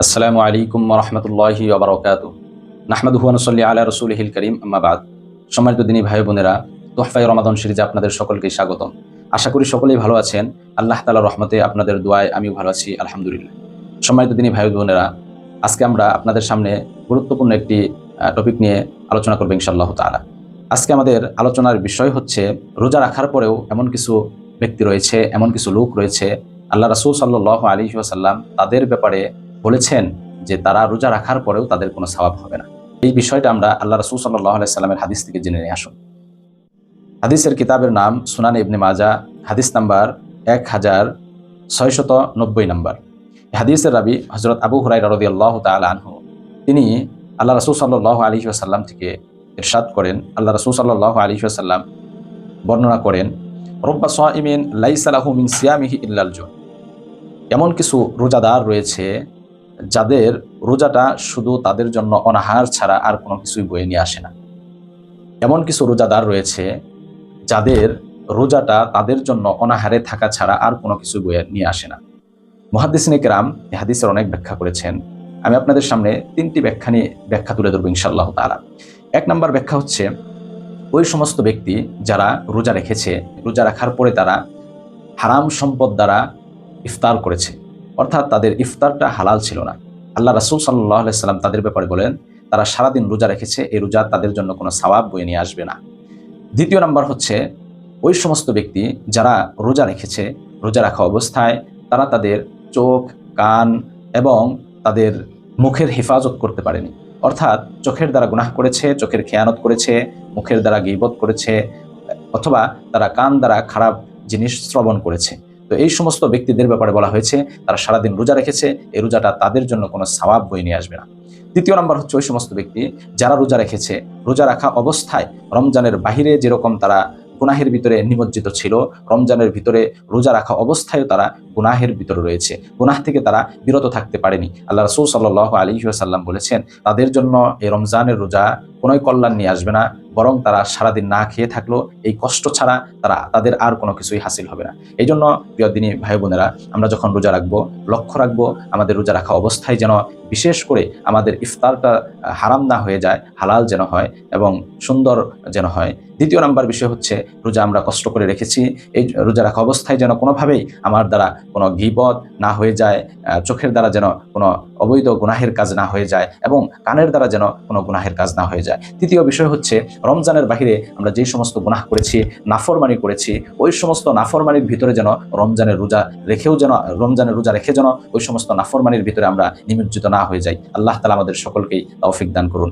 আসসালামু আলাইকুম ওয়া রাহমাতুল্লাহি ওয়া বারাকাতুহু। নাহমাদুহু ওয়া নুসাল্লি আলা রাসূলিহিল কারীম, আম্মা বাদ। সম্মানিত দিনী ভাই বোনেরা, তোহফায়ে রমাদান সিরিজে আপনাদের সকলকে স্বাগতম। আশা করি সকলেই ভালো আছেন। আল্লাহ তাআলার রহমতে আপনাদের দোয়ায় আমিও ভালো আছি, আলহামদুলিল্লাহ। সম্মানিত দিনী ভাই বোনেরা, আজকে আমরা আপনাদের সামনে গুরুত্বপূর্ণ একটি টপিক নিয়ে আলোচনা করব ইনশাআল্লাহ তাআলা। আজকে আমাদের আলোচনার বিষয় হচ্ছে রোজা রাখার পরেও এমন কিছু ব্যক্তি রয়েছে, এমন কিছু লোক রয়েছে, আল্লাহ রাসূল সাল্লাল্লাহু আলাইহি ওয়াসাল্লাম তাদের ব্যাপারে বলেছেন যে তারা রোজা রাখার পরেও তাদের কোনো সওয়াব হবে না। এই বিষয়টা আমরা আল্লাহ রাসূল সাল্লাল্লাহু আলাইহি সাল্লামের হাদিস থেকে জেনে নিয়ে আসুন। হাদিসের কিতাবের নাম সুনান ইবনে মাজাহ, হাদিস নাম্বার 1690 নাম্বার। হাদিসের রাবী হযরত আবু হুরায়রা রাদিয়াল্লাহু তাআলা আনহু, তিনি আল্লাহ রাসূল সাল্লাল্লাহু আলাইহি ওয়াসাল্লাম থেকে ইরশাদ করেন, আল্লাহ রাসূল সাল্লাল্লাহু আলাইহি ওয়াসাল্লাম বর্ণনা করেন, রব্বা সাইমিন লাইসা লাহু মিন সিয়ামিহি ইল্লাল জু। এমন কিছু রোজাদার রয়েছে যাদের রোজাটা শুধু তাদের জন্য অনাহার ছাড়া আর কোনো কিছুই বয়ে নিয়ে আসে না। এমন কিছু রোজাদার রয়েছে যাদের রোজাটা তাদের জন্য অনাহারে থাকা ছাড়া আর কোনো কিছু বয়ে নিয়ে আসে না। মুহাদ্দিসিনে কেরাম এই হাদিসের অনেক ব্যাখ্যা করেছেন। আমি আপনাদের সামনে তিনটি ব্যাখ্যা তুলে ধরবো ইনশাআল্লাহ তাআলা। এক নম্বর ব্যাখ্যা হচ্ছে, ওই সমস্ত ব্যক্তি যারা রোজা রেখেছে, রোজা রাখার পরে তারা হারাম সম্পদ দ্বারা ইফতার করেছে, অর্থাৎ তাদের ইফতারটা হালাল ছিল না। আল্লাহ রাসূল সাল্লাল্লাহু আলাইহি সাল্লাম তাদের ব্যাপারে বলেন, তারা সারাদিন রোজা রেখেছে, এই রোজা তাদের জন্য কোনো সওয়াব বয়ে নিয়ে আসবে না। দ্বিতীয় নাম্বার হচ্ছে, ওই সমস্ত ব্যক্তি যারা রোজা রেখেছে, রোজা রাখা অবস্থায় তারা তাদের চোখ, কান এবং তাদের মুখের হেফাজত করতে পারেনি, অর্থাৎ চোখের দ্বারা গুনাহ করেছে, চোখের খেয়ানত করেছে, মুখের দ্বারা গীবত করেছে, অথবা তারা কান দ্বারা খারাপ জিনিস শ্রবণ করেছে। তো এই সমস্ত ব্যক্তিদের ব্যাপারে বলা হয়েছে তারা সারাদিন রোজা রেখেছে, এই রোজাটা তাদের জন্য কোনো সওয়াব বয়ে নিয়ে আসবে না। তৃতীয় নম্বর হচ্ছে, ওই সমস্ত ব্যক্তি যারা রোজা রেখেছে, রোজা রাখা অবস্থায় রমজানের বাহিরে যেরকম তারা গুনাহের ভিতরে নিমজ্জিত ছিল, রমজানের ভিতরে রোজা রাখা অবস্থায়ও তারা গুনাহের ভিতরে রয়েছে, গুনাহ থেকে তারা বিরত থাকতে পারেনি। আল্লাহ রাসূল সাল্লাল্লাহু আলাইহি ওয়াসাল্লাম বলেছেন, তাদের জন্য এই রমজানের রোজা কোনোই কল্যাণ নিয়ে আসবে না, বরং তারা সারাদিন না খেয়ে থাকলো এই কষ্ট ছাড়া তাদের আর কোনো কিছুই হাসিল হবে না। এই জন্য প্রিয় দিনী ভাই বোনেরা, আমরা যখন রোজা রাখবো, লক্ষ্য রাখবো আমাদের রোজা রাখা অবস্থায় যেন বিশেষ করে আমাদের ইফতারটা হারাম না হয়ে যায়, হালাল যেন হয় এবং সুন্দর যেন হয়। দ্বিতীয় নাম্বার বিষয় হচ্ছে, রোজা আমরা কষ্ট করে রেখেছি, এই রোজা রাখা অবস্থায় যেন কোনোভাবেই আমার দ্বারা কোনো গীবত না হয়ে যায়, চোখের দ্বারা যেন কোনো অবৈধ গুনাহের কাজ না হয়ে যায় এবং কানের দ্বারা যেন কোনো গুনাহের কাজ না হয়ে যায়। তৃতীয় বিষয় হচ্ছে, রমজানের বাহিরে আমরা যেই সমস্ত গুনাহ করেছি, নাফরমানি করেছি, ওই সমস্ত নাফরমানির ভিতরে যেন রমজানের রোজা রেখে যেন ওই সমস্ত নাফরমানির ভিতরে আমরা নিমজ্জিত না হয়ে যাই। আল্লাহ তাআলা আমাদের সকলকেই তৌফিক দান করুন।